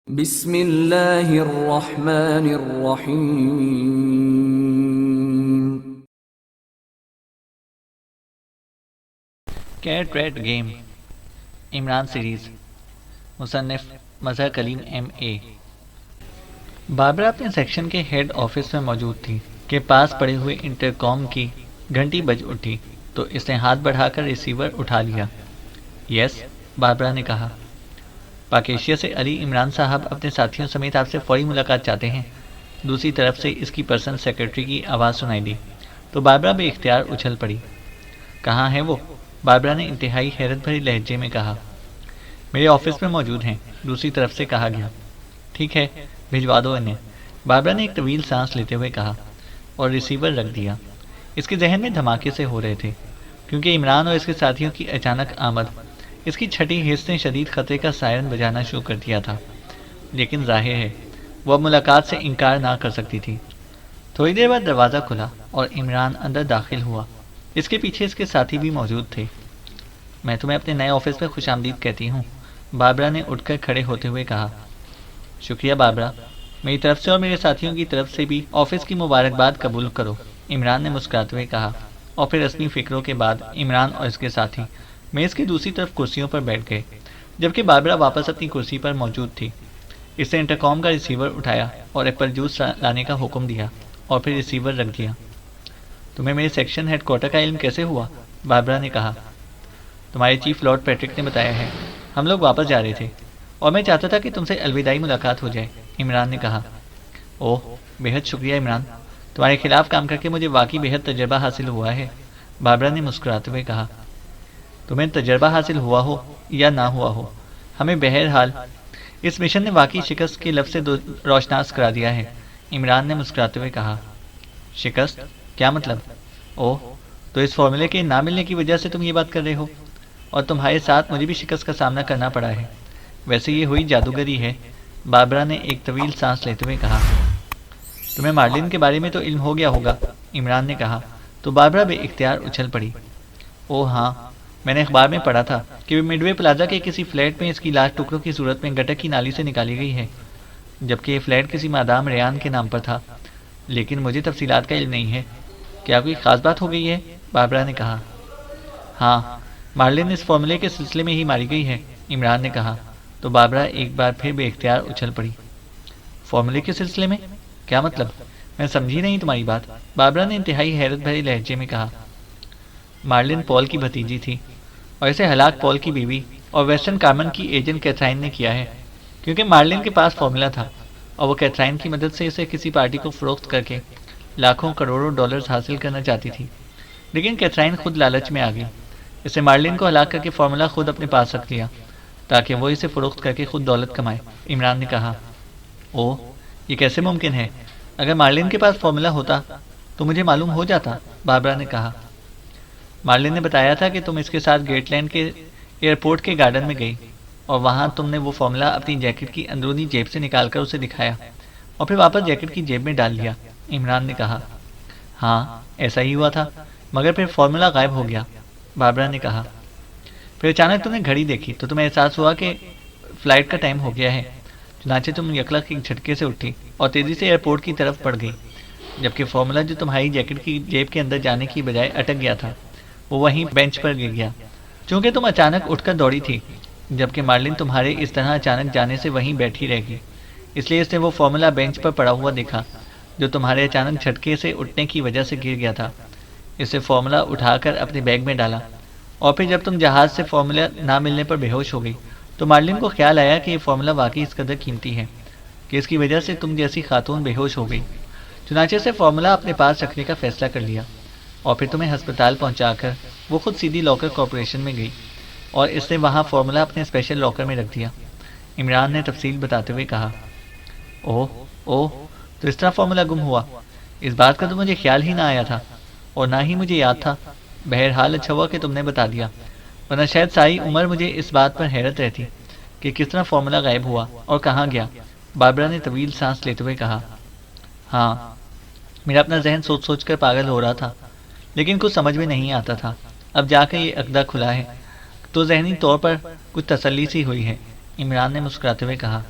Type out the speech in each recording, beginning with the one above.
بسم اللہ الرحمن الرحیم۔ Cat rat game Imran series, مصنف مظہر کلیم ایم اے۔ بابرہ اپنے سیکشن کے ہیڈ آفس میں موجود تھی کہ پاس پڑے ہوئے انٹرکام کی گھنٹی بج اٹھی تو اس نے ہاتھ بڑھا کر ریسیور اٹھا لیا۔ یس، بابرہ نے کہا۔ پاک ایشیا سے علی عمران صاحب اپنے ساتھیوں سمیت آپ سے فوری ملاقات چاہتے ہیں۔ دوسری طرف سے اس کی پرسنل سیکرٹری کی آواز سنائی دی تو بابرہ بے اختیار اچھل پڑی۔ کہاں ہے وہ؟ بابرہ نے انتہائی حیرت بھری لہجے میں کہا۔ میرے آفس میں موجود ہیں، دوسری طرف سے کہا گیا۔ ٹھیک ہے، بھجوا دو انہیں، بابرہ نے ایک طویل سانس لیتے ہوئے کہا اور ریسیور رکھ دیا۔ اس کے ذہن میں دھماکے سے ہو رہے تھے کیونکہ عمران اور اس کے ساتھیوں کی اچانک آمد اس کی چھٹی حس نے شدید خطرے کا سائرن بجانا شروع کر دیا تھا، لیکن ظاہر ہے وہ اب ملاقات سے انکار نہ کر سکتی تھی۔ تھوڑی دیر بعد دروازہ کھلا اور عمران اندر داخل ہوا۔ اس کے پیچھے اس کے ساتھی بھی موجود تھے۔ میں تمہیں اپنے نئے آفس میں خوش آمدید کہتی ہوں، بابرہ نے اٹھ کر کھڑے ہوتے ہوئے کہا۔ شکریہ بابرہ، میری طرف سے اور میرے ساتھیوں کی طرف سے بھی آفس کی مبارکباد قبول کرو، عمران نے مسکراتے ہوئے کہا، اور پھر رسمی فکروں کے بعد عمران اور اس کے ساتھی میز کی دوسری طرف کرسیوں پر بیٹھ گئے، جبکہ بابرہ واپس اپنی کرسی پر موجود تھی۔ اس نے انٹرکام کا ریسیور اٹھایا اور ایپل جوس لانے کا حکم دیا اور پھر ریسیور رکھ دیا۔ تمہیں میرے سیکشن ہیڈ کوارٹر کا علم کیسے ہوا؟ بابرہ نے کہا۔ تمہارے چیف لارڈ پیٹرک نے بتایا ہے، ہم لوگ واپس جا رہے تھے اور میں چاہتا تھا کہ تم سے الوداعی ملاقات ہو جائے، عمران نے کہا۔ اوہ، بےحد شکریہ عمران، تمہارے خلاف کام کر کے مجھے واقعی بےحد تجربہ حاصل ہوا ہے، بابرہ نے مسکراتے ہوئے کہا۔ تمہیں تجربہ حاصل ہوا ہو یا نہ ہوا ہو، ہمیں بہرحال اس مشن نے واقعی شکست کے لفظ سے روشناس کرا دیا ہے، عمران نے مسکراتے ہوئے کہا۔ شکست؟ کیا مطلب؟ اوہ، تو اس فارمولے کے نہ ملنے کی وجہ سے تم یہ بات کر رہے ہو، اور تمہارے ساتھ مجھے بھی شکست کا سامنا کرنا پڑا ہے۔ ویسے یہ ہوئی جادوگری ہے، بابرہ نے ایک طویل سانس لیتے ہوئے کہا۔ تمہیں مارلن کے بارے میں تو علم ہو گیا ہوگا، عمران نے کہا تو بابرہ بے اختیار اچھل پڑی۔ اوہ ہاں، میں نے اخبار میں پڑھا تھا کہ مڈ وے پلازا کے کسی فلیٹ میں اس کی لاش ٹکڑوں کی صورت میں گٹر کی نالی سے نکالی گئی ہے، جبکہ یہ فلیٹ کسی مادام ریان کے نام پر تھا، لیکن مجھے تفصیلات کا علم نہیں ہے۔ کیا کوئی خاص بات ہو گئی ہے؟ بابرہ نے کہا۔ ہاں، مارلن اس فارمولے کے سلسلے میں ہی ماری گئی ہے، عمران نے کہا تو بابرہ ایک بار پھر بے اختیار اچھل پڑی۔ فارمولے کے سلسلے میں؟ کیا مطلب؟ میں سمجھی نہیں تمہاری بات، بابرہ نے انتہائی حیرت بھرے لہجے میں کہا۔ مارلن پال کی بھتیجی تھی اور اسے ہلاک پال کی بیوی اور ویسٹرن کارمن کی ایجنٹ کیتھرائن نے کیا ہے، کیونکہ مارلن کے پاس فارمولا تھا اور وہ کیتھرائن کی مدد سے اسے کسی پارٹی کو فروخت کر کے لاکھوں کروڑوں ڈالرز حاصل کرنا چاہتی تھی، لیکن کیتھرائن خود لالچ میں آ گئی۔ اسے مارلن کو ہلاک کر کے فارمولا خود اپنے پاس رکھ لیا تاکہ وہ اسے فروخت کر کے خود دولت کمائے، عمران نے کہا۔ اوہ، یہ کیسے ممکن ہے؟ اگر مارلن کے پاس فارمولا ہوتا تو مجھے معلوم ہو جاتا، بابرہ نے کہا۔ مارلن نے بتایا تھا کہ تم اس کے ساتھ گیٹ لینڈ کے ایئرپورٹ کے گارڈن میں گئی اور وہاں تم نے وہ فارمولا اپنی جیکٹ کی اندرونی جیب سے نکال کر اسے دکھایا اور پھر واپس جیکٹ کی جیب میں ڈال لیا، عمران نے کہا۔ ہاں، ایسا ہی ہوا تھا، مگر پھر فارمولا غائب ہو گیا، بابرہ نے کہا۔ پھر اچانک تم نے گھڑی دیکھی تو تمہیں احساس ہوا کہ فلائٹ کا ٹائم ہو گیا ہے، چنانچہ تم یکلخ ایک جھٹکے سے اٹھی اور تیزی سے ایئرپورٹ کی طرف بڑھ گئی، جبکہ فارمولا جو تمہاری جیکٹ کی جیب کے اندر جانے کی بجائے اٹک گیا تھا وہ وہیں بینچ پر گر گیا۔ چونکہ تم اچانک اٹھ کر دوڑی تھی، جبکہ مارلن تمہارے اس طرح اچانک جانے سے وہیں بیٹھی رہ گئی، اس لیے اس نے وہ فارمولا بینچ پر پڑا ہوا دیکھا جو تمہارے اچانک جھٹکے سے اٹھنے کی وجہ سے گر گیا تھا۔ اسے فارمولا اٹھا کر اپنے بیگ میں ڈالا اور پھر جب تم جہاز سے فارمولا نہ ملنے پر بے ہوش ہو گئی تو مارلن کو خیال آیا کہ یہ فارمولا واقعی اس قدر قیمتی ہے کہ اس کی وجہ سے تم جیسی خاتون بے ہوش ہو گئی، چنانچہ سے فارمولا اپنے پاس رکھنے کا فیصلہ کر لیا اور پھر تمہیں ہسپتال پہنچا کر وہ خود سیدھی لاکر کارپوریشن میں گئی اور اس نے وہاں فارمولا اپنے اسپیشل لاکر میں رکھ دیا، عمران نے تفصیل بتاتے ہوئے کہا۔ اوہ، تو اس طرح فارمولا گم ہوا؟ اس بات کا تو مجھے خیال ہی نہ آیا تھا اور نہ ہی مجھے یاد تھا، بہرحال اچھا ہوا کہ تم نے بتا دیا، ورنہ شاید ساری عمر مجھے اس بات پر حیرت رہتی کہ کس طرح فارمولا غائب ہوا اور کہاں گیا، بابرہ نے طویل سانس لیتے ہوئے کہا۔ ہاں، میرا اپنا ذہن سوچ سوچ کر پاگل ہو رہا تھا، لیکن کچھ سمجھ میں نہیں آتا تھا، اب جا کے یہ عقدہ کھلا ہے تو ذہنی طور پر کچھ تسلی سی ہوئی ہے، عمران نے مسکراتے ہوئے کہا۔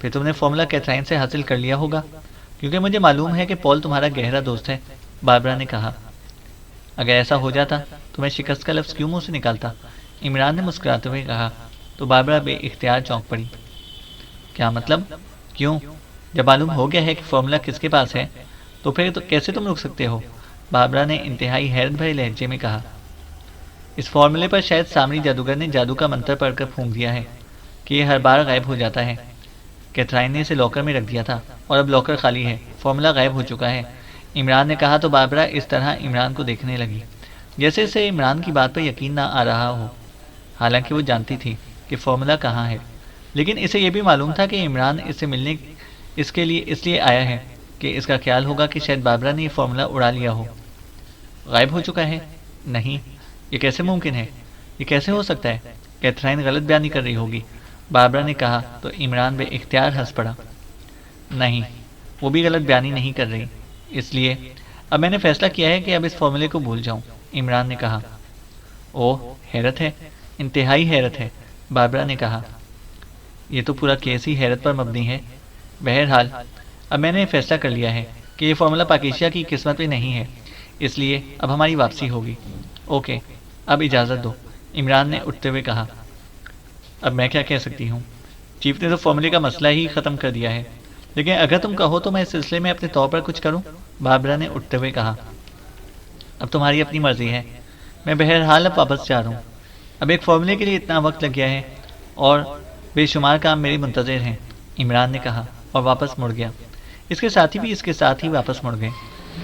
پھر تم نے فارمولا کیتھرائن سے حاصل کر لیا ہوگا، کیونکہ مجھے معلوم ہے کہ پول تمہارا گہرا دوست ہے، باربرا نے کہا۔ اگر ایسا ہو جاتا تو میں شکست کا لفظ کیوں منہ سے نکالتا، عمران نے مسکراتے ہوئے کہا، تو باربرا بے اختیار چونک پڑی۔ کیا مطلب؟ کیوں؟ جب معلوم ہو گیا ہے کہ فارمولا کس کے پاس ہے تو پھر تو کیسے تم رک سکتے ہو، باربرا نے انتہائی حیرت بھرے لہجے میں کہا۔ اس فارمولے پر شاید سامری جادوگر نے جادو کا منتر پڑھ کر پھونک دیا ہے کہ یہ ہر بار غائب ہو جاتا ہے۔ کیتھرائن نے اسے لاکر میں رکھ دیا تھا اور اب لاکر خالی ہے، فارمولا غائب ہو چکا ہے، عمران نے کہا۔ تو باربرا اس طرح عمران کو دیکھنے لگی جیسے اسے عمران کی بات پر یقین نہ آ رہا ہو، حالانکہ وہ جانتی تھی کہ فارمولا کہاں ہے، لیکن اسے یہ بھی معلوم تھا کہ عمران اس سے ملنے اس لیے آیا ہے کہ اس کا خیال ہوگا کہ شاید باربرا نے یہ فارمولا اڑا لیا ہو۔ غائب ہو چکا ہے؟ نہیں، یہ کیسے ممکن ہے؟ یہ کیسے ہو سکتا ہے؟ کیتھرائن غلط بیانی کر رہی ہوگی، باربرا نے کہا۔ تو عمران بے اختیار ہنس پڑا۔ نہیں، وہ بھی غلط بیانی نہیں کر رہی، اس لیے اب میں نے فیصلہ کیا ہے کہ اب اس فارمولے کو بھول جاؤں، عمران نے کہا۔ اوہ، حیرت ہے، انتہائی حیرت ہے، باربرا نے کہا۔ یہ تو پورا کیس ہی حیرت پر مبنی ہے۔ بہرحال اب میں نے فیصلہ کر لیا ہے کہ یہ فارمولا پاکیشیا کی قسمت میں نہیں ہے، اس لیے اب ہماری واپسی ہوگی۔ اوکے، اب اجازت دو، عمران نے اٹھتے ہوئے کہا۔ اب میں کیا کہہ سکتی ہوں؟ چیف نے تو فارمولے کا مسئلہ ہی ختم کر دیا ہے، لیکن اگر تم کہو تو میں اس سلسلے میں اپنے طور پر کچھ کروں، باربرا نے اٹھتے ہوئے کہا۔ اب تمہاری اپنی مرضی ہے، میں بہرحال اب واپس جا رہا ہوں۔ اب ایک فارمولے کے لیے اتنا وقت لگ گیا ہے اور بے شمار کام میرے منتظر ہیں، عمران نے کہا اور واپس مڑ گیا۔ اس کے ساتھی بھی اس کے ساتھ ہی واپس مڑ گئے،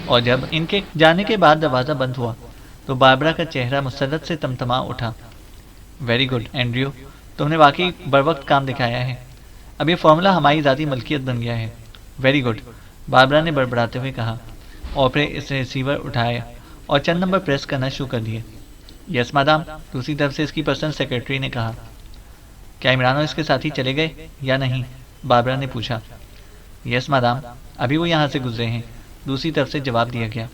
اور جب ان کے جانے کے بعد دروازہ بند ہوا تو باربرا کا چہرہ مسرت سے تمتما اٹھا۔ ویری گڈ اینڈریو، تم نے واقعی بروقت کام دکھایا ہے، اب یہ فارمولا ہماری ذاتی ملکیت بن گیا ہے۔ ویری گڈ، باربرا نے بڑبڑاتے ہوئے کہا، اور پھر اس نے ریسیور اٹھایا اور چند نمبر پریس کرنا شروع کر دیے۔ یس مادام، دوسری طرف سے اس کی پرسنل سیکرٹری نے کہا۔ کیا عمران اور اس کے ساتھی چلے گئے یا نہیں، باربرا نے پوچھا۔ یس مادام، ابھی وہ یہاں سے گزرے ہیں، دوسری طرف سے جواب دیا گیا۔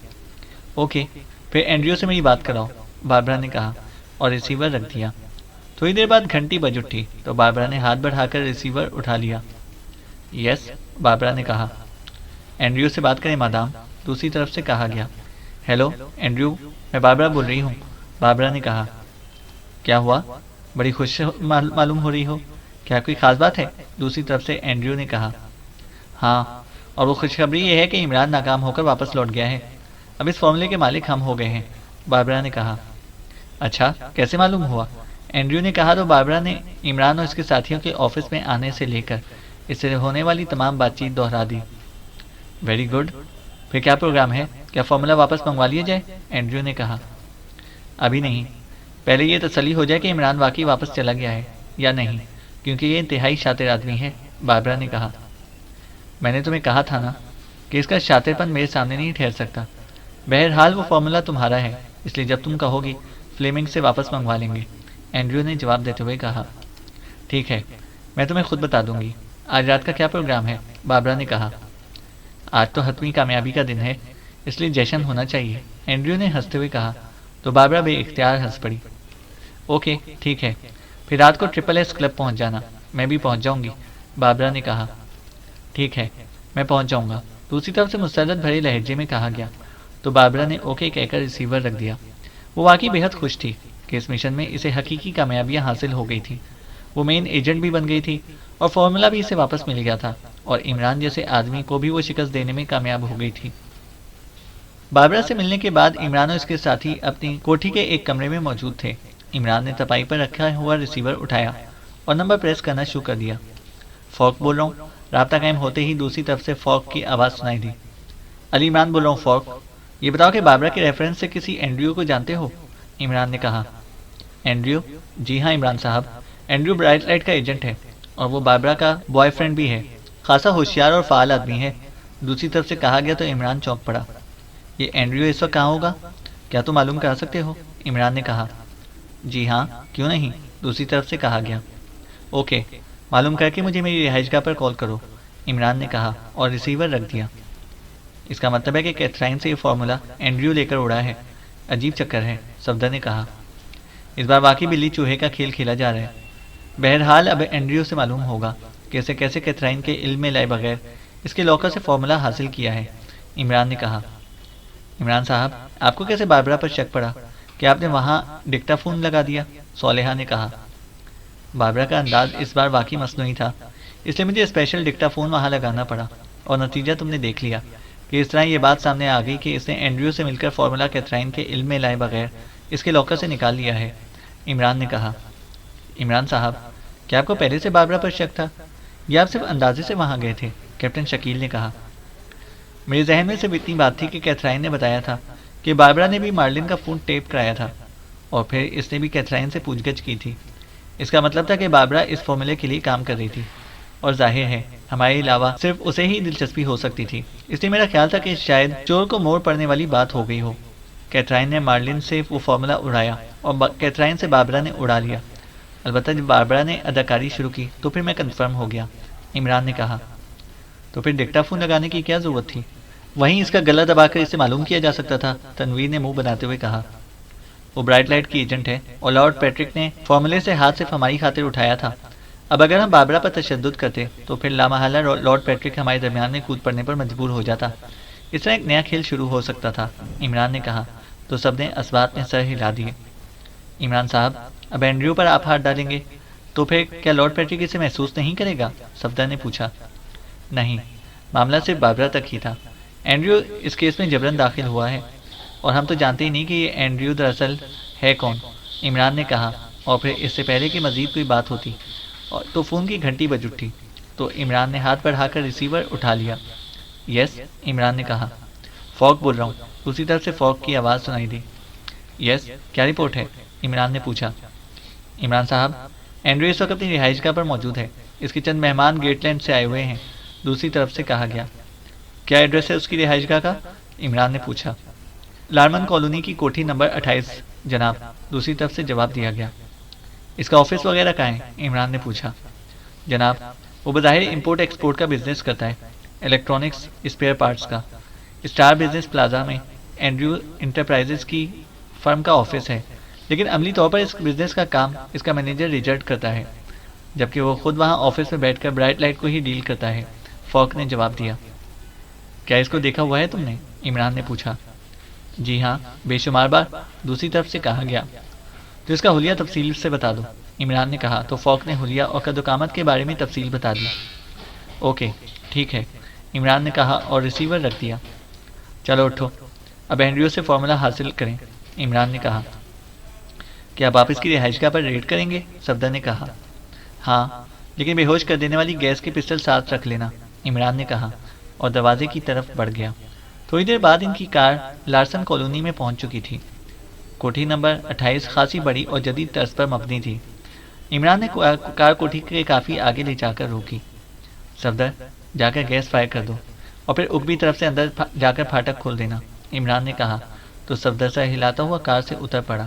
اوکے، پھر اینڈریو سے میری بات کراؤ، باربرا نے کہا اور ریسیور رکھ دیا۔ تھوڑی دیر بعد گھنٹی بج اٹھی تو باربرا نے ہاتھ بڑھا کر ریسیور اٹھا لیا۔ یس، باربرا نے کہا۔ اینڈریو سے بات کریں مادام، دوسری طرف سے کہا گیا۔ ہیلو اینڈریو، میں باربرا بول رہی ہوں، باربرا نے کہا۔ کیا ہوا؟ بڑی خوش معلوم ہو رہی ہو، کیا کوئی خاص بات ہے؟ دوسری طرف سے اینڈریو نے کہا۔ ہاں، اور وہ خوشخبری یہ ہے کہ عمران ناکام ہو کر واپس لوٹ گیا ہے، اب اس فارمولے کے مالک ہم ہو گئے ہیں، باربرا نے کہا۔ اچھا، کیسے معلوم ہوا؟ اینڈریو نے کہا۔ تو باربرا نے عمران اور اس کے ساتھیوں کے آفس میں آنے سے لے کر اس سے ہونے والی تمام بات چیت دہرا دی۔ ویری گڈ، پھر کیا پروگرام ہے؟ کیا فارمولا واپس منگوا لیا جائے؟ اینڈریو نے کہا۔ ابھی نہیں، پہلے یہ تسلی ہو جائے کہ عمران واقعی واپس چلا گیا ہے یا نہیں، کیونکہ یہ انتہائی شاطر آدمی ہے، باربرا نے کہا۔ میں نے تمہیں کہا تھا نا کہ اس کا شاطرپن میرے سامنے نہیں ٹھہر سکتا۔ بہرحال وہ فارمولا تمہارا ہے، اس لیے جب تم کہو گی فلیمنگ سے واپس منگوا لیں گے، اینڈریو نے جواب دیتے ہوئے کہا۔ ٹھیک ہے، میں تمہیں خود بتا دوں گی۔ آج رات کا کیا پروگرام ہے؟ باربرا نے کہا۔ آج تو حتمی کامیابی کا دن ہے، اس لیے جشن ہونا چاہیے، اینڈریو نے ہنستے ہوئے کہا۔ تو باربرا بے اختیار ہنس پڑی۔ اوکے، ٹھیک ہے، پھر رات کو ٹرپل ایس کلب پہنچ جانا، میں بھی پہنچ جاؤں گی، باربرا نے کہا۔ ٹھیک ہے، میں پہنچ جاؤں گا، دوسری طرف سے مسرت بھرے لہجے میں کہا گیا۔ تو باربرا نے اوکے کہہ کر ریسیور رکھ دیا۔ وہ واقعی بے حد خوش تھی کہ اس مشن میں اسے حقیقی کامیابیاں حاصل ہو گئی تھیں، وہ مین ایجنٹ بھی بن گئی تھی اور فارمولا بھی اسے واپس مل گیا تھا، اور عمران جیسے آدمی کو بھی وہ شکست دینے میں کامیاب ہو گئی تھی۔ باربرا سے ملنے کے بعد عمران اور اس کے ساتھی اپنی کوٹھی کے ایک کمرے میں موجود تھے۔ عمران نے تپائی پر رکھا ہوا ریسیور اٹھایا اور نمبر پریس کرنا شروع کر دیا۔ فورک بول رہا ہوں، رابطہ قائم ہوتے ہی دوسری طرف سے فورک کی آواز سنائی دی۔ علی عمران بول رہا ہوں فورک، یہ بتاؤ کہ باربرا کے ریفرنس سے کسی اینڈریو کو جانتے ہو؟ عمران نے کہا۔ اینڈریو؟ جی ہاں عمران صاحب، اینڈریو برائٹ لائٹ کا ایجنٹ ہے اور وہ باربرا کا بوائے فرینڈ بھی ہے، خاصا ہوشیار اور فعال آدمی ہے، دوسری طرف سے کہا گیا۔ تو عمران چونک پڑا۔ یہ اینڈریو اس وقت کہاں ہوگا؟ کیا تم معلوم کرا سکتے ہو؟ عمران نے کہا۔ جی ہاں، کیوں نہیں، دوسری طرف سے کہا گیا۔ اوکے، معلوم کر کے مجھے میری رہائش گاہ پر کال کرو، عمران نے کہا اور ریسیور رکھ دیا۔ اس کا مطلب ہے کہ کیتھرائن سے یہ فارمولا اینڈریو لے کر اڑا ہے، عجیب چکر ہے، صفدر نے کہا۔ اس بار واقعی بلی چوہے کا کھیل کھیلا جا رہا ہے۔ بہرحال اب اینڈریو سے معلوم ہوگا کہ اسے کیسے کیتھرائن کے علم میں لائے بغیر اس کے لاکر سے فارمولا حاصل کیا ہے۔ عمران نے کہا۔ عمران صاحب، آپ کو کیسے باربرا پر شک پڑا کہ آپ نے وہاں ڈکٹا فون لگا دیا؟ صالحہ نے کہا۔ باربرا کا انداز اس بار واقعی مصنوعی تھا، اس لیے مجھے اسپیشل ڈکٹا فون وہاں لگانا پڑا، اور نتیجہ تم نے دیکھ لیا کہ اس طرح یہ بات سامنے آ گئی کہ اس نے اینڈریو سے مل کر فارمولا کیتھرائن کے علم میں لائے بغیر اس کے لاکر سے نکال لیا ہے۔ عمران نے کہا۔ عمران صاحب، کیا آپ کو پہلے سے باربرا پر شک تھا یا آپ صرف اندازے سے وہاں گئے تھے؟ کیپٹن شکیل نے کہا۔ میرے ذہن میں صرف اتنی بات تھی کہ کیتھرائن نے بتایا تھا کہ باربرا نے بھی مارلن کا فون ٹیپ کرایا تھا، اور پھر اس نے بھی کیتھرائن سے پوچھ گچھ کی تھی۔ اس کا مطلب تھا کہ باربرا اس فارمولے کے لیے کام کر رہی تھی، اور ظاہر ہے ہمارے علاوہ صرف اسے ہی دلچسپی ہو سکتی تھی، اس لیے میرا خیال تھا کہ شاید چور کو مور پڑنے والی بات ہو گئی ہو۔ کیتھرائن نے مارلن سے وہ فارمولا اڑایا اور کیتھرائن سے باربرا نے اڑا لیا۔ البتہ جب باربرا نے اداکاری شروع کی تو پھر میں کنفرم ہو گیا۔ عمران نے کہا۔ تو پھر ڈکٹا فون لگانے کی کیا ضرورت تھی؟ وہیں اس کا گلا دبا کر اسے معلوم کیا جا سکتا تھا، تنویر نے منہ بناتے ہوئے کہا۔ وہ برائٹ لائٹ کی ایجنٹ ہے، اور لارڈ پیٹرک نے فارمولے سے ہاتھ صرف ہماری خاطر اٹھایا تھا۔ اب اگر ہم باربرا پر تشدد کرتے تو پھر لامحالہ لارڈ پیٹرک ہمارے درمیان میں کود پڑنے پر مجبور ہو جاتا۔ اس طرح ایک نیا کھیل شروع ہو سکتا تھا، عمران نے کہا، تو سب نے اسبات میں سر ہلا دیے۔ عمران صاحب، اب اینڈریو پر آپ ہاتھ ڈالیں گے تو پھر کیا لارڈ پیٹرک اسے محسوس نہیں کرے گا؟ صفدر نے پوچھا۔ نہیں، معاملہ صرف باربرا تک ہی تھا۔ اینڈریو اس کیس میں جبرن داخل ہوا ہے، اور ہم تو جانتے ہی نہیں کہ یہ اینڈریو دراصل ہے کون، عمران نے کہا۔ اور پھر اس سے پہلے کہ مزید کوئی بات ہوتی تو فون کی گھنٹی بج اٹھی، تو عمران نے ہاتھ بڑھا کر ریسیور اٹھا لیا۔ یس، عمران نے کہا۔ فوق بول رہا ہوں، دوسری طرف سے فوق کی آواز سنائی دی۔ یس، کیا رپورٹ ہے؟ عمران نے پوچھا۔ عمران صاحب، اینڈریو اس وقت اپنی رہائش گاہ پر موجود ہے، اس کے چند مہمان گیٹ لینڈ سے آئے ہوئے ہیں، دوسری طرف سے کہا گیا۔ کیا ایڈریس ہے اس کی رہائش گاہ کا؟ عمران نے پوچھا۔ لارمن کالونی کی کوٹھی نمبر 28 جناب، دوسری طرف سے جواب دیا گیا۔ اس کا آفس وغیرہ کہاں ہے؟ عمران نے پوچھا۔ جناب، وہ بظاہر امپورٹ ایکسپورٹ کا بزنس کرتا ہے، الیکٹرانکس اسپیئر پارٹس کا۔ اسٹار بزنس پلازا میں اینڈریو انٹرپرائزز کی فرم کا آفس ہے، لیکن عملی طور پر اس بزنس کا کام اس کا مینیجر ریچرڈ کرتا ہے، جبکہ وہ خود وہاں آفس میں بیٹھ کر برائٹ لائٹ کو ہی ڈیل کرتا ہے، فوق نے جواب دیا۔ کیا اس کو دیکھا ہوا ہے تم نے؟ عمران نے پوچھا۔ جی ہاں، بے شمار بار، دوسری طرف سے کہا گیا۔ تو اس کا حلیہ تفصیل سے بتا دو، عمران نے کہا، تو فوق نے حلیہ اور قد و قامت کے بارے میں تفصیل بتا دی۔ اوکے، ٹھیک ہے، عمران نے کہا اور ریسیور رکھ دیا۔ چلو اٹھو، اب اینڈریو سے فارمولا حاصل کریں، عمران نے کہا۔ کیا آپ اس کی رہائش گاہ پر ریڈ کریں گے؟ صفدر نے کہا۔ ہاں، لیکن بے ہوش کر دینے والی گیس کی پسٹل ساتھ رکھ لینا، عمران نے کہا، اور دروازے کی طرف بڑھ گیا۔ تھوڑی دیر بعد ان کی کار لارسن کالونی میں پہنچ چکی تھی۔ کوٹھی نمبر 28 خاصی بڑی اور جدید طرز پر مبنی تھی۔ عمران نے کار کوٹھی کے کافی آگے لے جا کر روکی۔ صفدر، جا کر گیس فائر کر دو، اور پھر اگبی طرف سے اندر جا کر پھاٹک کھول دینا، عمران نے کہا، تو صفدر سر ہلاتا ہوا کار سے اتر پڑا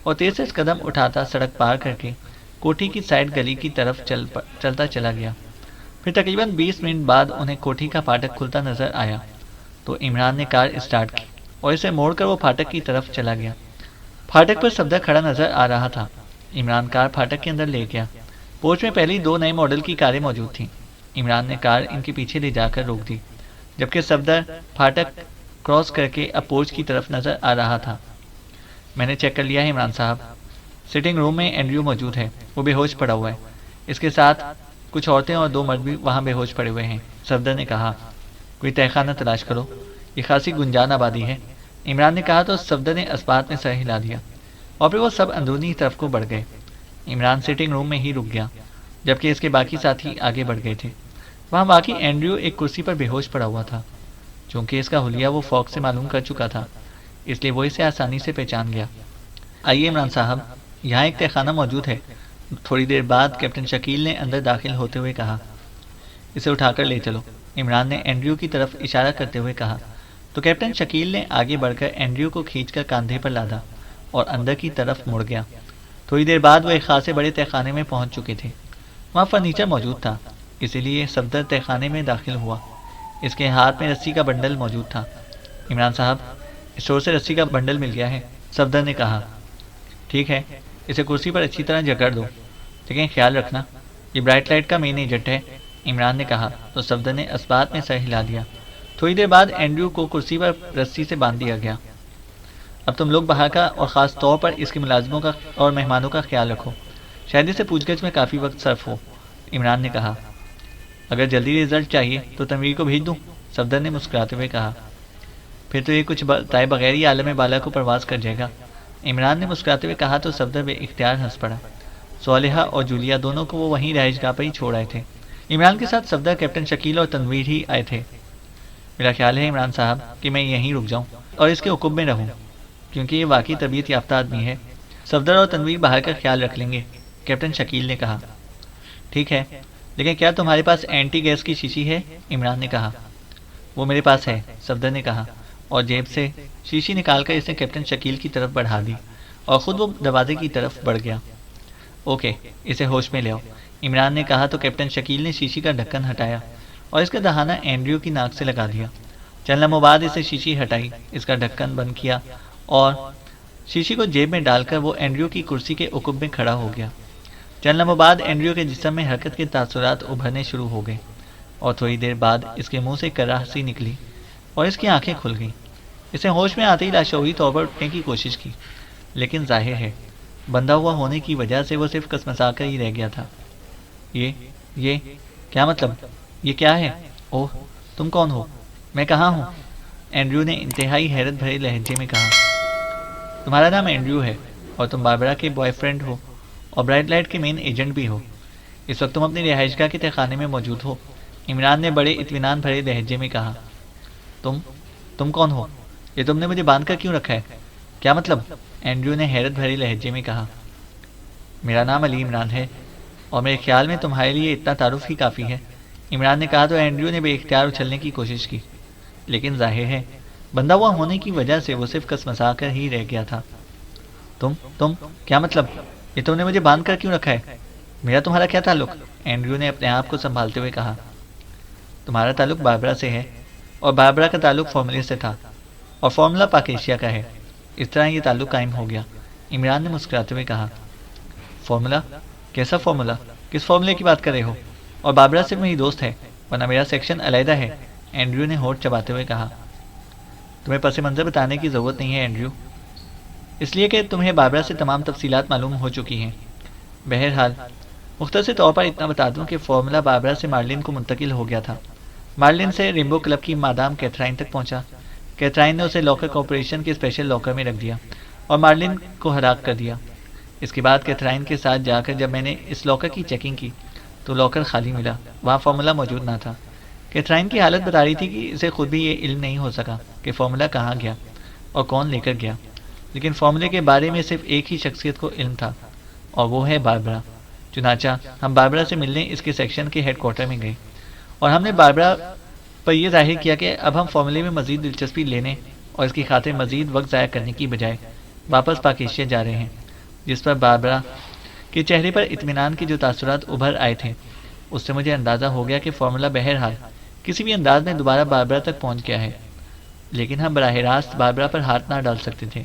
اور تیز قدم اٹھاتا سڑک پار کر کے کوٹھی کی سائڈ گلی کی طرف چلتا چلا گیا۔ پھر تقریباً 20 منٹ بعد انہیں کوٹھی کا پھاٹک کھلتا نظر آیا، تو عمران نے کار اسٹارٹ کی اور اسے موڑ کر وہ پھاٹک کی طرف چلا گیا۔ پھاٹک پر صفدر کھڑا نظر آ رہا تھا۔ عمران کار پھاٹک کے اندر لے گیا۔ پورچ میں پہلی 2 نئے ماڈل کی کاریں موجود تھیں۔ عمران نے کار ان کے پیچھے لے جا کر روک دی، جبکہ صفدر پھاٹک کراس کر کے اب پورچ کی طرف نظر آ رہا تھا۔ میں نے چیک کر لیا ہے عمران صاحب، سٹنگ روم میں اینڈریو موجود ہے، وہ بے ہوش پڑا ہوا ہے، اس کے ساتھ کچھ عورتیں اور 2 مرد بھی وہاں بے ہوش پڑے ہوئے ہیں، صفدر نے کہا۔ کوئی تہہ خانہ تلاش کرو، یہ خاصی گنجان آبادی ہے، عمران نے کہا، تو صفدر نے اسبات میں سر ہلا دیا، اور پھر وہ سب اندرونی طرف کو بڑھ گئے۔ عمران سٹنگ روم میں ہی رک گیا، جبکہ اس کے باقی ساتھی آگے بڑھ گئے تھے۔ وہاں باقی اینڈریو ایک کرسی پر بے ہوش پڑا ہوا تھا۔ چونکہ اس کا حلیہ وہ فوق سے معلوم کر چکا تھا، اس لیے وہ اسے آسانی سے پہچان گیا۔ آئیے عمران صاحب، یہاں ایک تہہ خانہ موجود ہے، تھوڑی دیر بعد کیپٹن شکیل نے اندر داخل ہوتے ہوئے کہا۔ اسے اٹھا کر لے چلو، عمران نے اینڈریو کی طرف اشارہ کرتے ہوئے کہا، تو کیپٹن شکیل نے آگے بڑھ کر اینڈریو کو کھینچ کر کاندھے پر لادا اور اندر کی طرف مڑ گیا۔ تھوڑی دیر بعد وہ ایک خاصے بڑے تہہ خانے میں پہنچ چکے تھے۔ وہاں فرنیچر موجود تھا، اسی لیے صفدر تہہ خانے میں داخل ہوا۔ اس کے ہاتھ میں رسی کا بنڈل موجود تھا۔ عمران صاحب، اسٹور سے رسی کا بنڈل مل گیا ہے، صفدر نے کہا۔ ٹھیک ہے، اسے کرسی پر اچھی طرح جکڑ دو، لیکن خیال رکھنا یہ برائٹ لائٹ کا مین ایجنٹ ہے، عمران نے کہا تو صفدر نے اسبات میں سر ہلا دیا۔ تھوڑی دیر بعد اینڈریو کو کرسی پر رسی سے باندھ دیا گیا۔ اب تم لوگ باہر کا اور خاص طور پر اس کے ملازموں کا اور مہمانوں کا خیال رکھو، شاید اسے پوچھ گچھ میں کافی وقت صرف ہو، عمران نے کہا۔ اگر جلدی رزلٹ چاہیے تو تنویر کو بھیج دوں، صفدر نے مسکراتے ہوئے کہا۔ پھر تو یہ کچھ بتائے بغیر ہی عالم بالا کو پرواز کر جائے گا، عمران نے مسکراتے ہوئے کہا تو صفدر بے اختیار ہنس پڑا۔ صالحہ اور جولیا دونوں کو وہ وہیں رہائش گاہ پر ہی چھوڑ آئے تھے۔ عمران کے ساتھ صفدر، کیپٹن شکیل اور تنویر ہی آئے تھے۔ میرا خیال ہے عمران صاحب کہ میں یہیں رک جاؤں اور اس کے عقب میں رہوں، کیونکہ یہ واقعی طبیعت یافتہ آدمی ہے۔ صفدر اور تنویر باہر کا خیال رکھ لیں گے، کیپٹن شکیل نے کہا۔ ٹھیک ہے، لیکن کیا تمہارے پاس اینٹی گیس کی شیشی ہے؟ عمران نے کہا۔ وہ میرے پاس ہے، صفدر نے کہا، اور جیب سے شیشی نکال کر اس نے کیپٹن شکیل کی طرف بڑھا دی اور خود وہ دروازے کی طرف بڑھ گیا۔ اوکے، اسے ہوش میں لے آؤ، عمران نے کہا تو کیپٹن شکیل نے شیشی کا ڈھکن ہٹایا اور اس کا دہانہ اینڈریو کی ناک سے لگا دیا۔ چند لمحوں بعد اسے شیشی ہٹائی، اس کا ڈھکن بند کیا اور شیشی کو جیب میں ڈال کر وہ اینڈریو کی کرسی کے عقب میں کھڑا ہو گیا۔ چند لمحوں بعد اینڈریو کے جسم میں حرکت کے تاثرات ابھرنے شروع ہو گئے اور تھوڑی دیر بعد اس کے منہ سے کراہ سی نکلی اور اس کی آنکھیں کھل گئیں۔ اسے ہوش میں آتے ہی لاشعوری طور پر اٹھنے کی کوشش کی، لیکن ظاہر ہے بندھا ہوا ہونے کی وجہ سے وہ صرف کسمسا کر ہی رہ گیا تھا۔ یہ کیا مطلب؟ یہ کیا ہے؟ اوہ، تم کون ہو؟ میں کہاں ہوں؟ اینڈریو نے انتہائی حیرت بھرے لہجے میں کہا۔ تمہارا نام اینڈریو ہے اور تم باربرا کے بوائے فرینڈ ہو اور برائٹ لائٹ کے مین ایجنٹ بھی ہو۔ اس وقت تم اپنی رہائش گاہ کے تہخانے میں موجود ہو، عمران نے بڑے اطمینان بھرے لہجے میں کہا۔ تم کون ہو؟ یہ تم نے مجھے باندھ کر کیوں رکھا ہے؟ کیا مطلب؟ اینڈریو نے حیرت بھرے لہجے میں کہا۔ میرا نام علی عمران ہے اور میرے خیال میں تمہارے لیے اتنا تعارف ہی کافی ہے، عمران نے کہا تو اینڈریو نے بے اختیار اچھلنے کی کوشش کی، لیکن ظاہر ہے بندھا ہوا ہونے کی وجہ سے وہ صرف کسمسا کر ہی رہ گیا تھا۔ تم کیا مطلب؟ یہ تم نے مجھے باندھ کر کیوں رکھا ہے؟ میرا تمہارا کیا تعلق؟ اینڈریو نے اپنے آپ کو سنبھالتے ہوئے کہا۔ تمہارا تعلق باربرا سے ہے اور باربرا کا تعلق فارمولے سے تھا اور فارمولا پاک ایشیا کا ہے، اس طرح یہ تعلق قائم ہو گیا، عمران نے مسکراتے ہوئے کہا۔ فارمولا؟ کیسا فارمولا؟ کس فارمولے کی بات کر رہے ہو؟ اور باربرا صرف میری دوست ہے ورنہ میرا سیکشن علیحدہ ہے، اینڈریو نے ہونٹ چباتے ہوئے کہا۔ تمہیں پس منظر بتانے کی ضرورت نہیں ہے اینڈریو، اس لیے کہ تمہیں باربرا سے تمام تفصیلات معلوم ہو چکی ہیں۔ بہرحال مختصر طور پر اتنا بتا دوں کہ فارمولا باربرا سے مارلن کو منتقل ہو گیا تھا، مارلن سے ریمبو کلب کی مادام کیتھرائن تک پہنچا، کیتھرائن نے اسے لاکر کارپوریشن کے اسپیشل لاکر میں رکھ دیا اور مارلن کو ہلاک کر دیا۔ اس کے بعد کیتھرائن کے ساتھ جا کر جب میں نے اس لاکر کی چیکنگ کی تو لاکر خالی ملا، وہاں فارمولا موجود نہ تھا۔ کیتھرائن کی حالت بتا رہی تھی کہ اسے خود بھی یہ علم نہیں ہو سکا کہ فارمولا کہاں گیا اور کون لے کر گیا، لیکن فارمولے کے بارے میں صرف ایک ہی شخصیت کو علم تھا اور وہ ہے باربرا۔ چنانچہ ہم باربرا سے ملنے اس کے سیکشن کے ہیڈ کوارٹر میں گئے اور ہم نے باربرا پر یہ ظاہر کیا کہ اب ہم فارمولے میں مزید دلچسپی لینے اور اس کی خاطر مزید وقت ضائع کرنے کی بجائے واپس پاک ایشیا جا رہے ہیں، جس پر باربرا کے چہرے پر اطمینان کے جو تاثرات ابھر آئے تھے اس سے مجھے اندازہ ہو گیا کہ فارمولا بہرحال کسی بھی انداز میں دوبارہ باربرا تک پہنچ گیا ہے، لیکن ہم براہ راست باربرا پر ہاتھ نہ ڈال سکتے تھے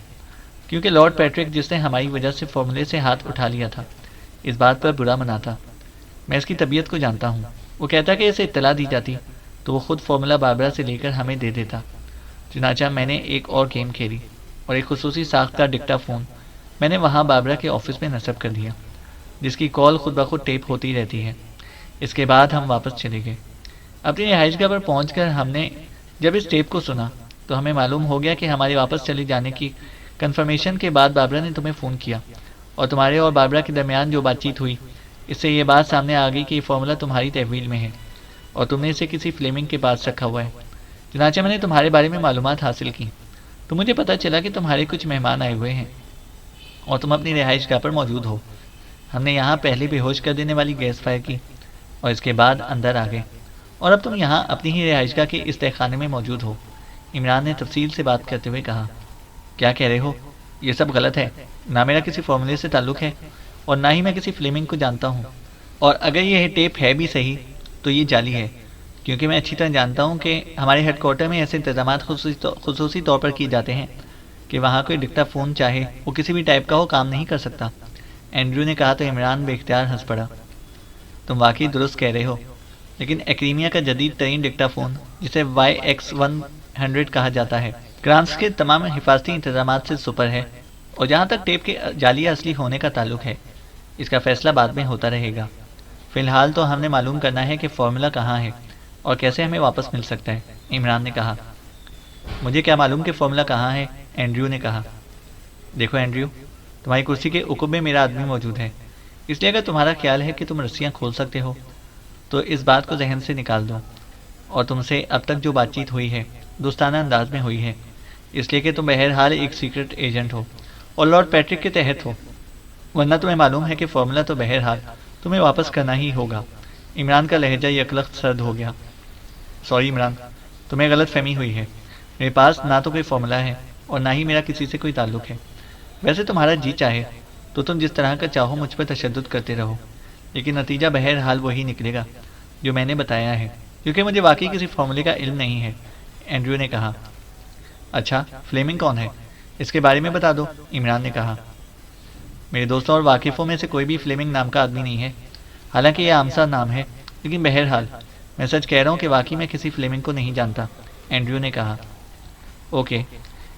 کیونکہ لارڈ پیٹرک جس نے ہماری وجہ سے فارمولے سے ہاتھ اٹھا لیا تھا اس بات پر برا مناتا۔ میں اس کی طبیعت کو جانتا ہوں، وہ کہتا کہ اسے اطلاع دی جاتی تو وہ خود فارمولا باربرا سے لے کر ہمیں دے دیتا۔ چنانچہ میں نے ایک اور گیم کھیلی اور ایک خصوصی ساخت کا ڈکٹا فون میں نے وہاں باربرا کے آفس میں نصب کر دیا، جس کی کال خود بخود ٹیپ ہوتی رہتی ہے۔ اس کے بعد ہم واپس چلے گئے۔ اپنی رہائش گاہ پر پہنچ کر ہم نے جب اس ٹیپ کو سنا تو ہمیں معلوم ہو گیا کہ ہمارے واپس چلے جانے کی کنفرمیشن کے بعد باربرا نے تمہیں فون کیا اور تمہارے اور باربرا کے درمیان جو بات چیت ہوئی اس سے یہ بات سامنے آ گئی کہ یہ فارمولا تمہاری تحویل میں ہے اور تم نے اسے کسی فلیمنگ کے پاس رکھا ہوا ہے۔ چنانچہ میں نے تمہارے بارے میں معلومات حاصل کی تو مجھے پتہ چلا کہ تمہارے کچھ مہمان آئے ہوئے ہیں اور تم اپنی رہائش گاہ پر موجود ہو۔ ہم نے یہاں پہلے بے ہوش کر دینے والی گیس فائر کی اور اس کے بعد اندر آ گئے اور اب تم یہاں اپنی ہی رہائش گاہ کے اس تہخانے میں موجود ہو، عمران نے تفصیل سے بات کرتے ہوئے کہا۔ کیا کہہ رہے ہو؟ یہ سب غلط ہے، نہ میرا کسی فارمولے سے تعلق ہے اور نہ ہی میں کسی فلیمنگ کو جانتا ہوں، اور اگر یہ ٹیپ ہے بھی صحیح تو یہ جعلی ہے، کیونکہ میں اچھی طرح جانتا ہوں کہ ہمارے ہیڈ کوارٹر میں ایسے انتظامات خصوصی طور پر کیے جاتے ہیں کہ وہاں کوئی ڈکٹا فون چاہے وہ کسی بھی ٹائپ کا ہو کام نہیں کر سکتا، اینڈریو نے کہا تو عمران بے اختیار ہنس پڑا۔ تم واقعی درست کہہ رہے ہو، لیکن ایکریمیا کا جدید ترین ڈکٹا فون، جسے YX100 کہا جاتا ہے، گرانٹس کے تمام حفاظتی انتظامات سے سپر ہے، اور جہاں تک ٹیپ کے جعلی اصلی ہونے کا تعلق ہے، اس کا فیصلہ بعد میں ہوتا رہے گا۔ فی الحال تو ہم نے معلوم کرنا ہے کہ فارمولا کہاں ہے اور کیسے ہمیں واپس مل سکتا ہے، عمران نے کہا۔ مجھے کیا معلوم کہ فارمولا کہاں ہے، اینڈریو نے کہا۔ دیکھو اینڈریو، تمہاری کرسی کے عقب میں میرا آدمی موجود ہے، اس لیے اگر تمہارا خیال ہے کہ تم رسیاں کھول سکتے ہو تو اس بات کو ذہن سے نکال دو، اور تم سے اب تک جو بات چیت ہوئی ہے دوستانہ انداز میں ہوئی ہے، اس لیے کہ تم بہرحال ایک سیکرٹ ایجنٹ ہو اور لارڈ پیٹرک کے تحت ہو، ورنہ تمہیں معلوم ہے کہ فارمولا تو بہرحال تمہیں واپس کرنا ہی ہوگا۔ عمران کا لہجہ یکلخت سرد ہو گیا۔ سوری عمران، تمہیں غلط فہمی ہوئی ہے، میرے پاس نہ تو کوئی فارمولا ہے اور نہ ہی میرا کسی سے کوئی تعلق ہے۔ ویسے تمہارا جی چاہے تو تم جس طرح کا چاہو مجھ پر تشدد کرتے رہو، لیکن نتیجہ بہرحال وہی نکلے گا جو میں نے بتایا ہے، کیونکہ مجھے واقعی کسی فارمولے کا علم نہیں ہے، اینڈریو نے کہا۔ اچھا، فلیمنگ کون ہے؟ اس کے بارے میں بتا دو، عمران نے کہا۔ میرے دوستوں اور واقفوں میں سے کوئی بھی فلیمنگ نام کا آدمی نہیں ہے، حالانکہ یہ عام سا نام ہے، لیکن بہرحال میں سچ کہہ رہا ہوں کہ واقعی میں کسی فلیمنگ کو نہیں جانتا، اینڈریو نے کہا۔ اوکے،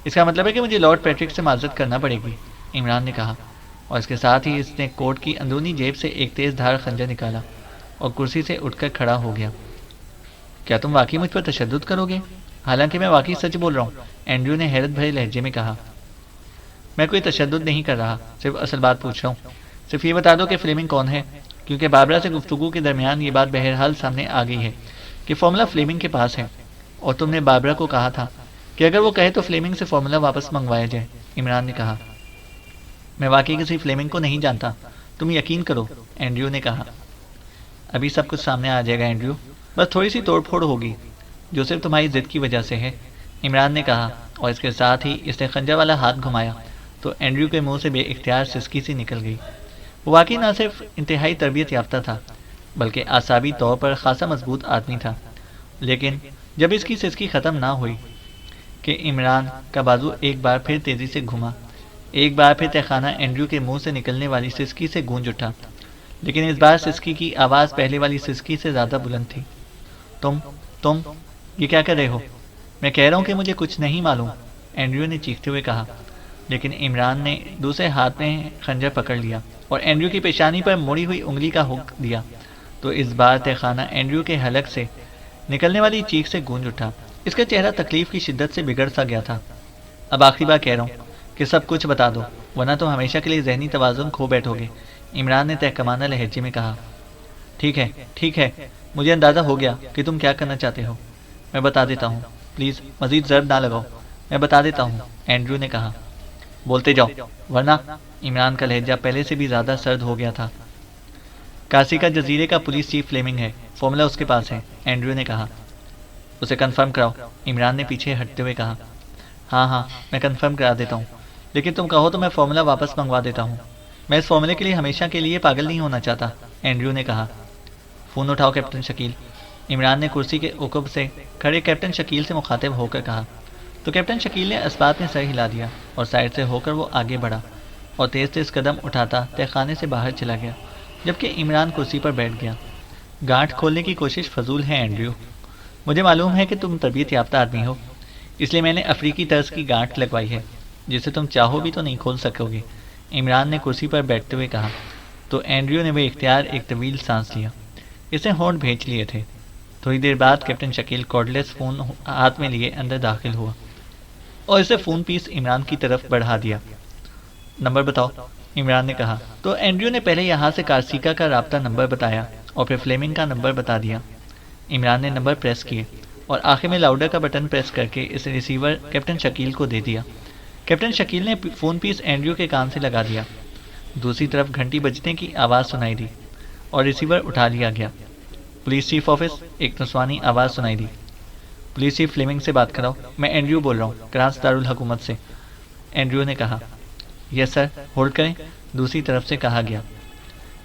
اس کا مطلب ہے کہ مجھے لارڈ پیٹرک سے معذرت کرنا پڑے گی، عمران نے کہا، اور اس کے ساتھ ہی اس نے کوٹ کی اندرونی جیب سے ایک تیز دھار خنجر نکالا اور کرسی سے اٹھ کر کھڑا ہو گیا۔ کیا تم واقعی مجھ پر تشدد کرو گے؟ حالانکہ میں واقعی سچ بول رہا ہوں، اینڈریو نے حیرت بھرے لہجے میں کہا۔ میں کوئی تشدد نہیں کر رہا، صرف اصل بات پوچھ رہا ہوں۔ صرف یہ بتا دو کہ فلیمنگ کون ہے، کیونکہ باربرا سے گفتگو کے درمیان یہ بات بہرحال سامنے آ گئی ہے کہ فارمولا فلیمنگ کے پاس ہے، اور تم نے باربرا کو کہا تھا کہ اگر وہ کہے تو فلیمنگ سے فارمولا واپس منگوایا جائے، عمران نے کہا۔ میں واقعی کسی فلیمنگ کو نہیں جانتا، تم یقین کرو، اینڈریو نے کہا۔ ابھی سب کچھ سامنے آ جائے گا اینڈریو، بس تھوڑی سی توڑ پھوڑ ہوگی جو صرف تمہاری ضد کی وجہ سے ہے، عمران نے کہا، اور اس کے ساتھ ہی اس نے خنجر والا ہاتھ گھمایا تو اینڈریو کے منہ سے بے اختیار سسکی سی نکل گئی۔ وہ واقعی نہ صرف انتہائی تربیت یافتہ تھا بلکہ اعصابی طور پر خاصا مضبوط آدمی تھا، لیکن جب اس کی سسکی ختم نہ ہوئی کہ عمران کا بازو ایک بار پھر تیزی سے گھما، ایک بار پھر تہخانہ اینڈریو کے منہ سے نکلنے والی سسکی سے گونج اٹھا، لیکن اس بار سسکی کی آواز پہلے والی سسکی سے زیادہ بلند تھی۔ تم یہ کیا کر رہے ہو؟ میں کہہ رہا ہوں کہ مجھے کچھ نہیں معلوم، اینڈریو نے چیختے ہوئے کہا، لیکن عمران نے دوسرے ہاتھ میں خنجر پکڑ لیا اور اینڈریو کی پیشانی پر مڑی ہوئی انگلی کا ہک دیا تو اس بار تہخانہ اینڈریو کے حلق سے نکلنے والی چیخ سے گونج اٹھا۔ اس کا چہرہ تکلیف کی شدت سے بگڑ سا گیا تھا۔ اب آخری بار کہہ رہا ہوں کہ سب کچھ بتا دو، ورنہ تم ہمیشہ کے لیے ذہنی توازن کھو بیٹھو گے، عمران نے تہکمانہ لہجے میں کہا۔ ٹھیک ہے، مجھے اندازہ ہو گیا کہ تم کیا کرنا چاہتے ہو، میں بتا دیتا ہوں، پلیز مزید ضرب نہ لگاؤ، میں بتا دیتا ہوں، اینڈریو نے کہا۔ بولتے جاؤ، ورنہ، عمران کا لہجہ پہلے سے بھی زیادہ سرد ہو گیا تھا۔ کارسیکا جزیرے کا پولیس چیف فلیمنگ ہے، فارمولا اس کے پاس ہے، اینڈریو نے کہا۔ اسے کنفرم کراؤ، عمران نے پیچھے ہٹتے ہوئے کہا۔ ہاں، میں کنفرم کرا دیتا ہوں، لیکن تم کہو تو میں فارمولا واپس منگوا دیتا ہوں، میں اس فارمولے کے لیے ہمیشہ کے لیے پاگل نہیں ہونا چاہتا، اینڈریو نے کہا۔ فون اٹھاؤ کیپٹن شکیل، عمران نے کرسی کے عقب سے کھڑے کیپٹن شکیل سے مخاطب ہو کر کہا۔ تو کیپٹن شکیل نے اسبات میں سر ہلا دیا اور سائڈ سے ہو کر وہ آگے بڑھا اور تیز قدم اٹھاتا تہخانے سے باہر چلا گیا، جبکہ عمران کرسی پر بیٹھ گیا۔ گانٹھ کھولنے کی کوشش فضول ہے اینڈریو، مجھے معلوم ہے کہ تم تربیت یافتہ آدمی ہو، اس لیے میں نے افریقی طرز کی گانٹھ لگوائی ہے جسے تم چاہو بھی تو نہیں کھول سکو گے، عمران نے کرسی پر بیٹھتے ہوئے کہا۔ تو اینڈریو نے بے اختیار ایک طویل سانس لیا، اس نے ہونٹ بھینچ لیے تھے۔ تھوڑی دیر بعد کیپٹن شکیل کارڈلیس فون ہاتھ میں لیے اندر داخل ہوا اور اسے فون پیس عمران کی طرف بڑھا دیا۔ نمبر بتاؤ، عمران نے کہا۔ تو اینڈریو نے پہلے یہاں سے کارسیکا کا رابطہ نمبر بتایا اور پھر فلیمنگ کا نمبر بتا دیا۔ عمران نے نمبر پریس کیے اور آخر میں لاؤڈر کا بٹن پریس کر کے اس ریسیور کیپٹن شکیل کو دے دیا۔ کیپٹن شکیل نے فون پیس اینڈریو کے کان سے لگا دیا۔ دوسری طرف گھنٹی بجنے کی آواز سنائی دی اور ریسیور اٹھا لیا گیا۔ پولیس چیف آفس، ایک نسوانی آواز سنائی دی۔ پولیس چیف فلیمنگ سے بات کراؤ، میں اینڈریو بول رہا ہوں، کرانس دارالحکومت سے، اینڈریو نے کہا۔ یس سر، ہولڈ کریں، دوسری طرف سے کہا گیا۔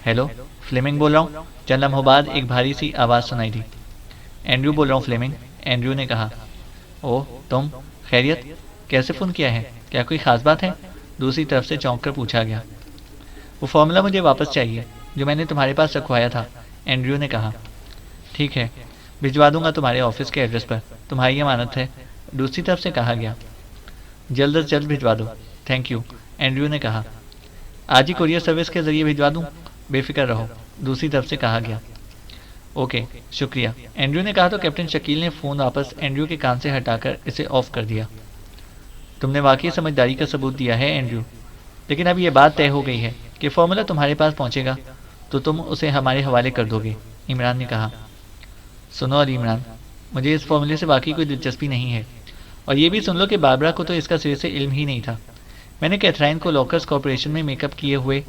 ہیلو، فلیمنگ بول رہا ہوں، چند لمحوں بعد ایک بھاری سی آواز سنائی دی۔ اینڈریو بول رہا ہوں فلیمنگ، اینڈریو نے کہا۔ اوہ، تم، خیریت، کیسے فون کیا ہے، کیا کوئی خاص بات ہے؟ دوسری طرف سے چونک کر پوچھا گیا۔ وہ فارمولا مجھے واپس چاہیے جو میں نے تمہارے پاس رکھوایا تھا، اینڈریو نے کہا۔ ٹھیک ہے، بھجوا دوں گا تمہارے آفس کے ایڈریس پر، تمہاری امانت ہے، دوسری طرف سے کہا گیا۔ جلد از جلد بھجوا دو، تھینک یو، اینڈریو نے کہا۔ آج ہی کوریئر سروس کے ذریعے بھجوا دوں؟ بے فکر رہو، دوسری طرف سے کہا گیا۔ اوکے، شکریہ، اینڈریو نے کہا تو کیپٹن شکیل نے فون واپس اینڈریو کے کان سے ہٹا کر اسے آف کر دیا۔ تم نے واقعی سمجھداری کا ثبوت دیا ہے اینڈریو، لیکن اب یہ بات طے ہو گئی ہے کہ فارمولا تمہارے پاس پہنچے گا تو تم اسے ہمارے حوالے کر دو گے، عمران نے کہا۔ سنو علی عمران، مجھے اس فارمولے سے واقعی کوئی دلچسپی نہیں ہے، اور یہ بھی سن لو کہ باربرا کو تو اس کا سرے سے علم ہی نہیں تھا۔ میں نے کیتھرائن کو لاکرز کارپوریشن میں میک اپ کیے ہوئے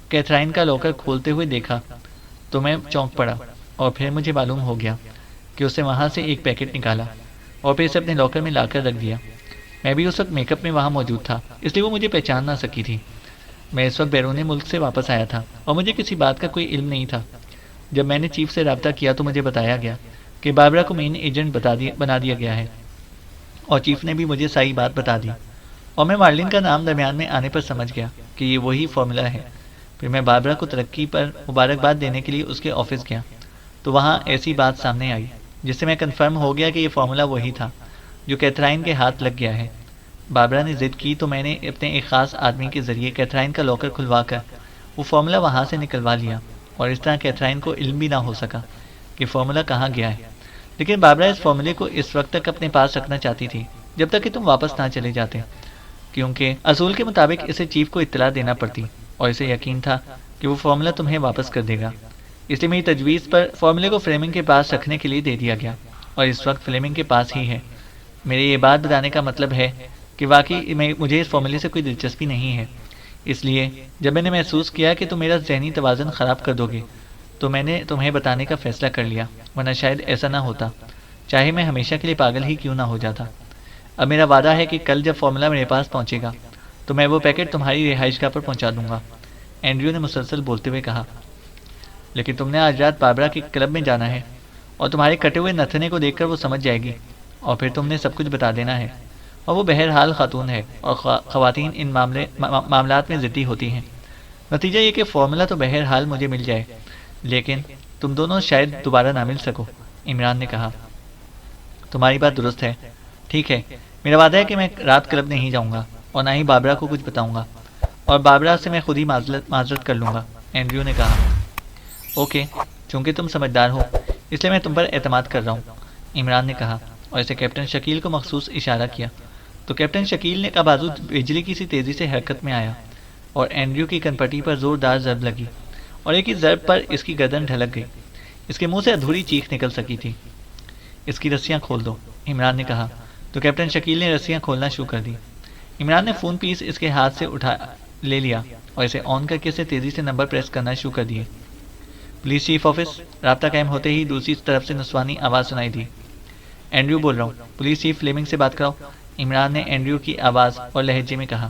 کیتھرائن کا لاکر کھولتے ہوئے دیکھا تو میں چونک پڑا، اور پھر مجھے معلوم ہو گیا کہ اس نے وہاں سے ایک پیکٹ نکالا اور پھر اسے اپنے لاکر میں لا کر رکھ دیا۔ میں بھی اس وقت میک اپ میں وہاں موجود تھا، اس لیے وہ مجھے پہچان نہ سکی تھی۔ میں اس وقت بیرون ملک سے واپس آیا تھا اور مجھے کسی بات کا کوئی علم نہیں تھا۔ جب میں نے چیف سے رابطہ کیا تو مجھے بتایا گیا کہ باربرا کو مین ایجنٹ بنا دیا گیا ہے، اور چیف نے بھی مجھے صحیح بات بتا دی، اور میں مارلن کا نام درمیان میں آنے پر سمجھ گیا کہ یہ وہی فارمولا ہے۔ پھر میں باربرا کو ترقی پر مبارکباد دینے کے لیے اس کے آفس گیا تو وہاں ایسی بات سامنے آئی جس سے میں کنفرم ہو گیا کہ یہ فارمولا وہی تھا جو کیتھرائن کے ہاتھ لگ گیا ہے۔ باربرا نے ضد کی تو میں نے اپنے ایک خاص آدمی کے ذریعے کیتھرائن کا لاکر کھلوا کر وہ فارمولا وہاں سے نکلوا لیا، اور اس طرح کیتھرائن کو علم بھی نہ ہو سکا کہ فارمولا کہاں گیا ہے۔ لیکن باربرا اس فارمولے کو اس وقت تک اپنے پاس رکھنا چاہتی تھی جب تک کہ تم واپس نہ چلے جاتے، کیونکہ اصول کے مطابق اسے چیف کو اطلاع دینا پڑتی، اور اسے یقین تھا کہ وہ فارمولا تمہیں واپس کر دے گا۔ اس لیے میری تجویز پر فارمولے کو فلیمنگ کے پاس رکھنے کے لیے دے دیا گیا، اور اس وقت فلیمنگ کے پاس ہی ہے۔ میرے یہ بات بتانے کا مطلب ہے کہ واقعی مجھے اس فارمولے سے کوئی دلچسپی نہیں ہے، اس لیے جب میں نے محسوس کیا کہ تم میرا ذہنی توازن خراب کر دو گے تو میں نے تمہیں بتانے کا فیصلہ کر لیا، ورنہ شاید ایسا نہ ہوتا، چاہے میں ہمیشہ کے لیے پاگل ہی کیوں نہ ہو جاتا۔ اب میرا وعدہ ہے کہ کل جب فارمولا میرے پاس پہنچے گا تو میں وہ پیکٹ تمہاری رہائش گاہ پر پہنچا دوں گا، اینڈریو نے مسلسل بولتے ہوئے کہا۔ لیکن تم نے آج رات باربرا کے کلب میں جانا ہے، اور تمہارے کٹے ہوئے نتھنے کو دیکھ کر وہ سمجھ جائے گی، اور پھر تم نے سب کچھ بتا دینا ہے، اور وہ بہرحال خاتون ہے، اور خواتین ان معاملات میں ضدی ہوتی ہیں۔ نتیجہ یہ کہ فارمولا تو بہرحال مجھے مل جائے، لیکن تم دونوں شاید دوبارہ نہ مل سکو، عمران نے کہا۔ تمہاری بات درست ہے، ٹھیک ہے، میرا وعدہ ہے کہ میں رات کلب نہیں جاؤں گا، اور نہ ہی باربرا کو کچھ بتاؤں گا، اور باربرا سے میں خود ہی معذرت کر لوں گا، اینڈریو نے کہا۔ اوکے، چونکہ تم سمجھدار ہو اس لیے میں تم پر اعتماد کر رہا ہوں، عمران نے کہا، اور اسے کیپٹن شکیل کو مخصوص اشارہ کیا تو کیپٹن شکیل کا بازو بجلی کی سی تیزی سے حرکت میں آیا، اور اینڈریو کی کنپٹی پر زوردار ضرب لگی، اور ایک ہی ضرب پر اس کی گردن ڈھلک گئی، اس کے منہ سے ادھوری چیخ نکل سکی تھی۔ اس کی رسیاں کھول دو، عمران نے کہا تو کیپٹن شکیل نے رسیاں کھولنا شروع کر دی۔ عمران نے فون پیس اس کے ہاتھ سے لے لیا اور اسے آن کر کے اسے تیزی سے نمبر پریس کرنا شروع کر دیے۔ پولیس چیف آفس، رابطہ قائم ہوتے ہی دوسری طرف سے نسوانی آواز سنائی دی۔ اینڈریو بول رہا ہوں، پولیس چیف فلیمنگ سے بات کراؤ، عمران نے اینڈریو کی آواز اور لہجے میں کہا۔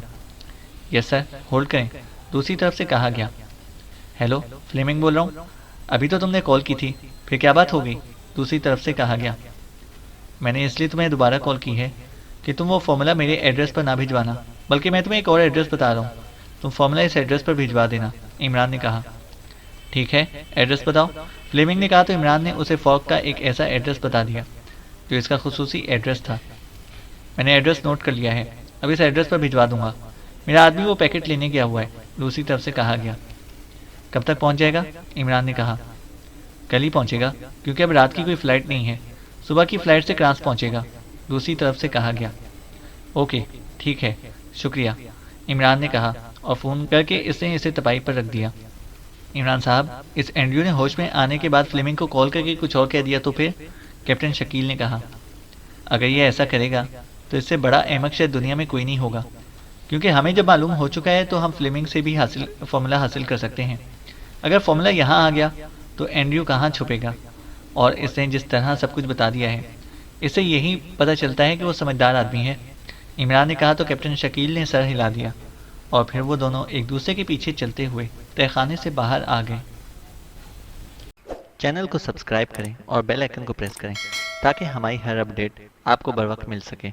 یس سر، ہولڈ کریں، دوسری طرف سے کہا گیا۔ ہیلو، فلیمنگ بول رہا ہوں، ابھی تو تم نے کال کی تھی، پھر کیا بات ہو گئی؟ دوسری طرف سے کہا گیا۔ میں نے اس لیے تمہیں دوبارہ کال کی ہے کہ تم وہ فارمولا میرے ایڈریس پر نہ بھجوانا، بلکہ میں تمہیں ایک اور ایڈریس بتا رہا ہوں، تم فارمولا اس ایڈریس پر بھجوا دینا، عمران نے کہا۔ ٹھیک ہے، ایڈریس بتاؤ، فلیمنگ نے کہا تو عمران نے اسے فوق کا ایک ایسا ایڈریس بتا دیا جو اس کا خصوصی ایڈریس تھا۔ میں نے ایڈریس نوٹ کر لیا ہے، اب اس ایڈریس پر بھجوا دوں گا، میرا آدمی وہ پیکٹ لینے گیا ہوا ہے، دوسری طرف سے کہا گیا۔ کب تک پہنچ جائے گا؟ عمران نے کہا۔ کل ہی پہنچے گا، کیونکہ اب رات کی کوئی فلائٹ نہیں ہے، صبح کی فلائٹ سے کرانس پہنچے گا، دوسری طرف سے کہا گیا۔ اوکے، ٹھیک ہے، شکریہ، عمران نے کہا، اور فون کر کے اس نے اسے تپائی پر رکھ دیا۔ عمران صاحب، اس اینڈریو نے ہوش میں آنے کے بعد فلیمنگ کو کال کر کے کچھ اور کہہ دیا تو پھر؟ کیپٹن شکیل نے کہا۔ اگر یہ ایسا کرے گا تو اس سے بڑا احمق شاید دنیا میں کوئی نہیں ہوگا، کیونکہ ہمیں جب معلوم ہو چکا ہے تو ہم فلیمنگ سے بھی فارمولا حاصل کر سکتے ہیں۔ اگر فارمولا یہاں آ گیا تو اینڈریو کہاں چھپے گا؟ اور اس نے جس طرح سب کچھ بتا دیا ہے، اس سے یہی پتہ چلتا ہے کہ وہ سمجھدار آدمی ہے، عمران نے کہا تو کیپٹن شکیل نے سر ہلا دیا، اور پھر وہ دونوں ایک دوسرے کے پیچھے چلتے ہوئے تہہ خانے سے باہر آ گئے۔ چینل کو سبسکرائب کریں اور بیل آئیکن کو پریس کریں تاکہ ہماری ہر اپڈیٹ آپ کو بر وقت مل سکے۔